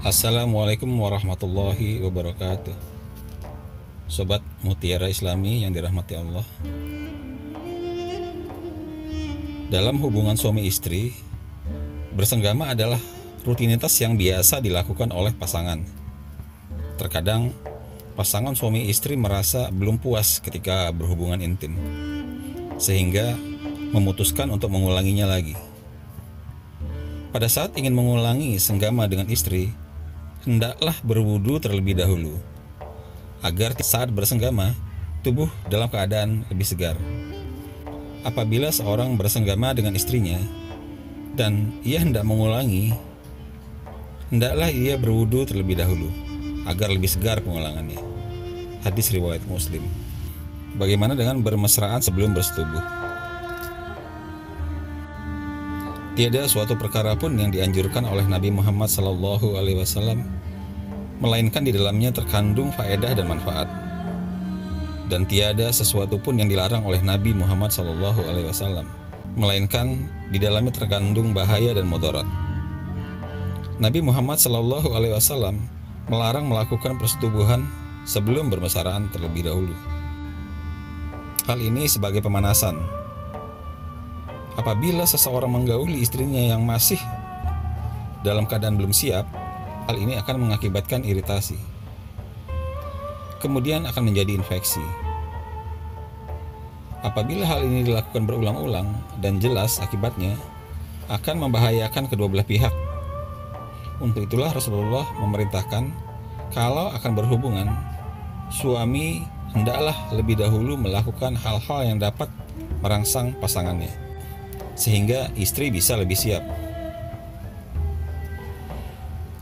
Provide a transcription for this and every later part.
Assalamualaikum warahmatullahi wabarakatuh. Sobat Mutiara Islami yang dirahmati Allah. Dalam hubungan suami istri, bersenggama adalah rutinitas yang biasa dilakukan oleh pasangan. Terkadang pasangan suami istri merasa belum puas ketika berhubungan intim, sehingga memutuskan untuk mengulanginya lagi. Pada saat ingin mengulangi senggama dengan istri, hendaklah berwudu terlebih dahulu, agar saat bersenggama, tubuh dalam keadaan lebih segar. Apabila seorang bersenggama dengan istrinya, dan ia hendak mengulangi, hendaklah ia berwudu terlebih dahulu, agar lebih segar pengulangannya. Hadis riwayat Muslim. Bagaimana dengan bermesraan sebelum bersetubuh? Tiada suatu perkara pun yang dianjurkan oleh Nabi Muhammad SAW, melainkan di dalamnya terkandung faedah dan manfaat. Dan tiada sesuatu pun yang dilarang oleh Nabi Muhammad SAW, melainkan di dalamnya terkandung bahaya dan mudarat. Nabi Muhammad SAW melarang melakukan persetubuhan sebelum bermesraan terlebih dahulu. Hal ini sebagai pemanasan. Apabila seseorang menggauli istrinya yang masih dalam keadaan belum siap, hal ini akan mengakibatkan iritasi. Kemudian akan menjadi infeksi. Apabila hal ini dilakukan berulang-ulang dan jelas akibatnya, akan membahayakan kedua belah pihak. Untuk itulah Rasulullah memerintahkan, kalau akan berhubungan, suami hendaklah lebih dahulu melakukan hal-hal yang dapat merangsang pasangannya, sehingga istri bisa lebih siap.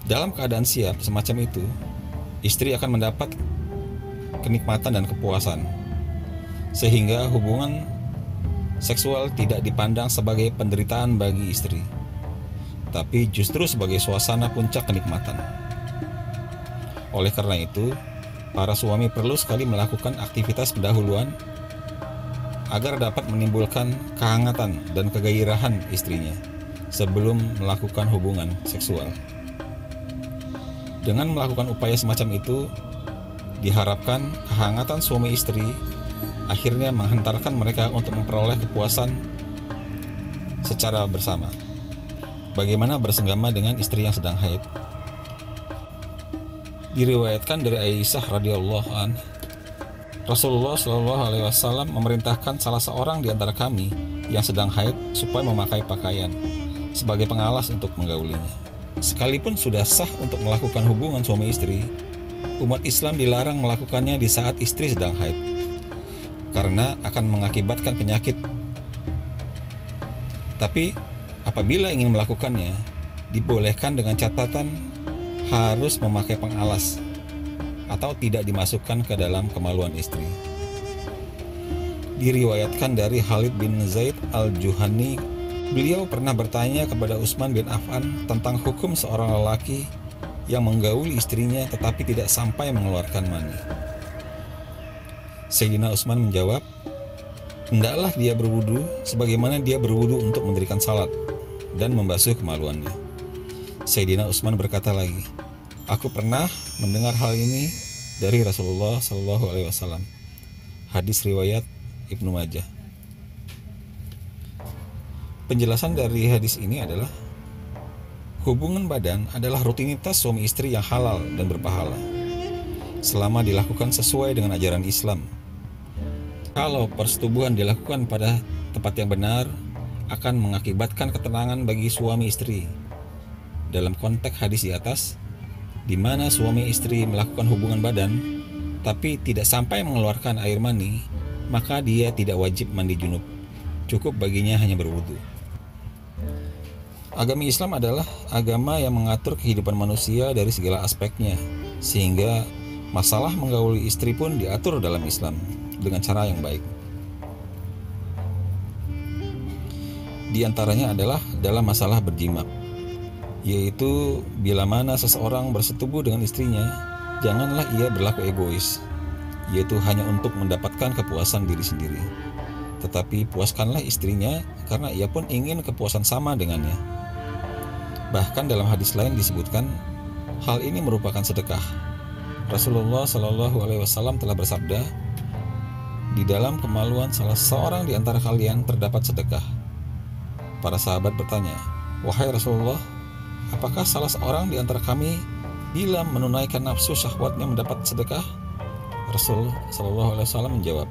Dalam keadaan siap semacam itu, istri akan mendapat kenikmatan dan kepuasan, sehingga hubungan seksual tidak dipandang sebagai penderitaan bagi istri, tapi justru sebagai suasana puncak kenikmatan. Oleh karena itu, para suami perlu sekali melakukan aktivitas pendahuluan agar dapat menimbulkan kehangatan dan kegairahan istrinya sebelum melakukan hubungan seksual. Dengan melakukan upaya semacam itu, diharapkan kehangatan suami istri akhirnya menghantarkan mereka untuk memperoleh kepuasan secara bersama. Bagaimana bersenggama dengan istri yang sedang haid? Diriwayatkan dari Aisyah radhiyallahu anha, Rasulullah SAW memerintahkan salah seorang di antara kami yang sedang haid supaya memakai pakaian sebagai pengalas untuk menggaulinya. Sekalipun sudah sah untuk melakukan hubungan suami istri, umat Islam dilarang melakukannya di saat istri sedang haid, karena akan mengakibatkan penyakit. Tapi apabila ingin melakukannya, dibolehkan dengan catatan harus memakai pengalas atau tidak dimasukkan ke dalam kemaluan istri. Diriwayatkan dari Khalid bin Zaid al-Juhani, beliau pernah bertanya kepada Utsman bin Affan tentang hukum seorang lelaki yang menggauli istrinya tetapi tidak sampai mengeluarkan mani. Sayyidina Utsman menjawab, hendaklah dia berwudu sebagaimana dia berwudu untuk mendirikan salat dan membasuh kemaluannya. Sayyidina Utsman berkata lagi, aku pernah mendengar hal ini dari Rasulullah SAW. Hadis riwayat Ibnu Majah. Penjelasan dari hadis ini adalah, hubungan badan adalah rutinitas suami istri yang halal dan berpahala, selama dilakukan sesuai dengan ajaran Islam. Kalau persetubuhan dilakukan pada tempat yang benar, akan mengakibatkan ketenangan bagi suami istri. Dalam konteks hadis di atas, di mana suami istri melakukan hubungan badan tapi tidak sampai mengeluarkan air mani, maka dia tidak wajib mandi junub. Cukup baginya hanya berwudu. Agama Islam adalah agama yang mengatur kehidupan manusia dari segala aspeknya, sehingga masalah menggauli istri pun diatur dalam Islam dengan cara yang baik. Di antaranya adalah dalam masalah berjima, yaitu bila mana seseorang bersetubuh dengan istrinya, janganlah ia berlaku egois, yaitu hanya untuk mendapatkan kepuasan diri sendiri, tetapi puaskanlah istrinya karena ia pun ingin kepuasan sama dengannya. Bahkan dalam hadis lain disebutkan, Hal ini merupakan sedekah. Rasulullah Shallallahu Alaihi Wasallam telah bersabda, di dalam kemaluan salah seorang di antara kalian terdapat sedekah. Para sahabat bertanya, wahai Rasulullah, apakah salah seorang di antara kami bila menunaikan nafsu syahwatnya mendapat sedekah? Rasul Shallallahu Alaihi Wasallam menjawab,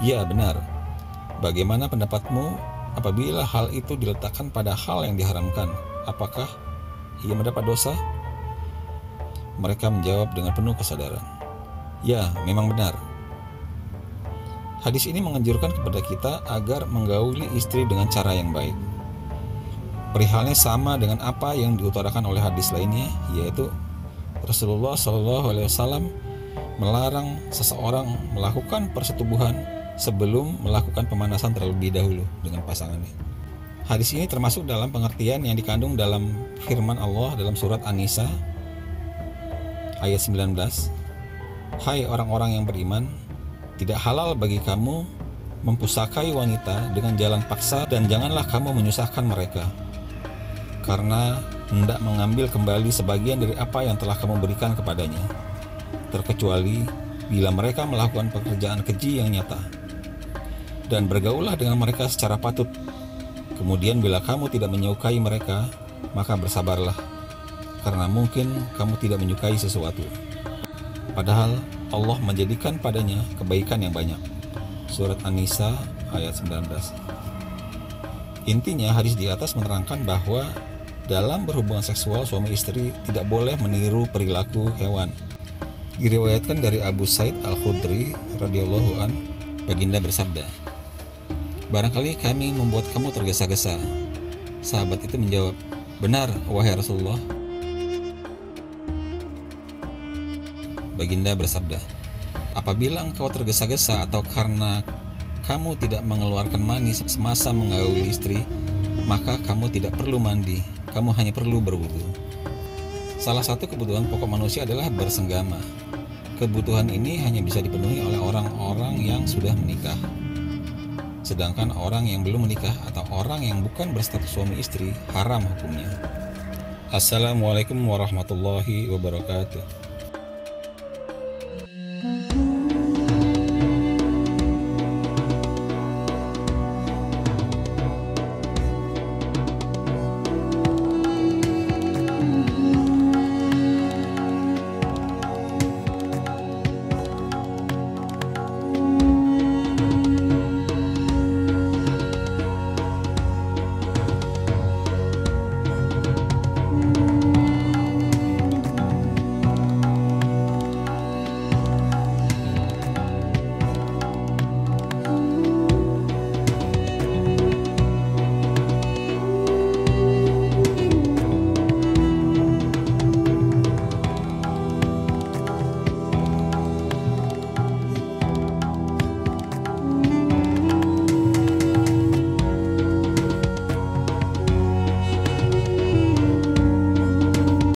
ya benar. Bagaimana pendapatmu apabila hal itu diletakkan pada hal yang diharamkan? Apakah ia mendapat dosa? Mereka menjawab dengan penuh kesadaran, ya memang benar. Hadis ini menganjurkan kepada kita agar menggauli istri dengan cara yang baik. Perihalnya sama dengan apa yang diutarakan oleh hadis lainnya, yaitu Rasulullah Shallallahu Alaihi Wasallam melarang seseorang melakukan persetubuhan sebelum melakukan pemanasan terlebih dahulu dengan pasangannya. Hadis ini termasuk dalam pengertian yang dikandung dalam firman Allah dalam surat An-Nisa ayat 19. Hai orang-orang yang beriman, tidak halal bagi kamu mempusakai wanita dengan jalan paksa, dan janganlah kamu menyusahkan mereka, karena hendak mengambil kembali sebagian dari apa yang telah kamu berikan kepadanya, terkecuali bila mereka melakukan pekerjaan keji yang nyata. Dan bergaullah dengan mereka secara patut. Kemudian bila kamu tidak menyukai mereka, maka bersabarlah, karena mungkin kamu tidak menyukai sesuatu, padahal Allah menjadikan padanya kebaikan yang banyak. Surat An-Nisa ayat 19. Intinya hadis di atas menerangkan bahwa dalam berhubungan seksual suami istri tidak boleh meniru perilaku hewan. Diriwayatkan dari Abu Sa'id Al-Khudri radhiyallahu an, baginda bersabda, barangkali kami membuat kamu tergesa-gesa. Sahabat itu menjawab, benar wahai Rasulullah. Baginda bersabda, apabila engkau tergesa-gesa atau karena kamu tidak mengeluarkan mani semasa menggauli istri, maka kamu tidak perlu mandi, kamu hanya perlu berwudu. Salah satu kebutuhan pokok manusia adalah bersenggama. Kebutuhan ini hanya bisa dipenuhi oleh orang-orang yang sudah menikah. Sedangkan orang yang belum menikah atau orang yang bukan berstatus suami istri, haram hukumnya. Assalamualaikum warahmatullahi wabarakatuh.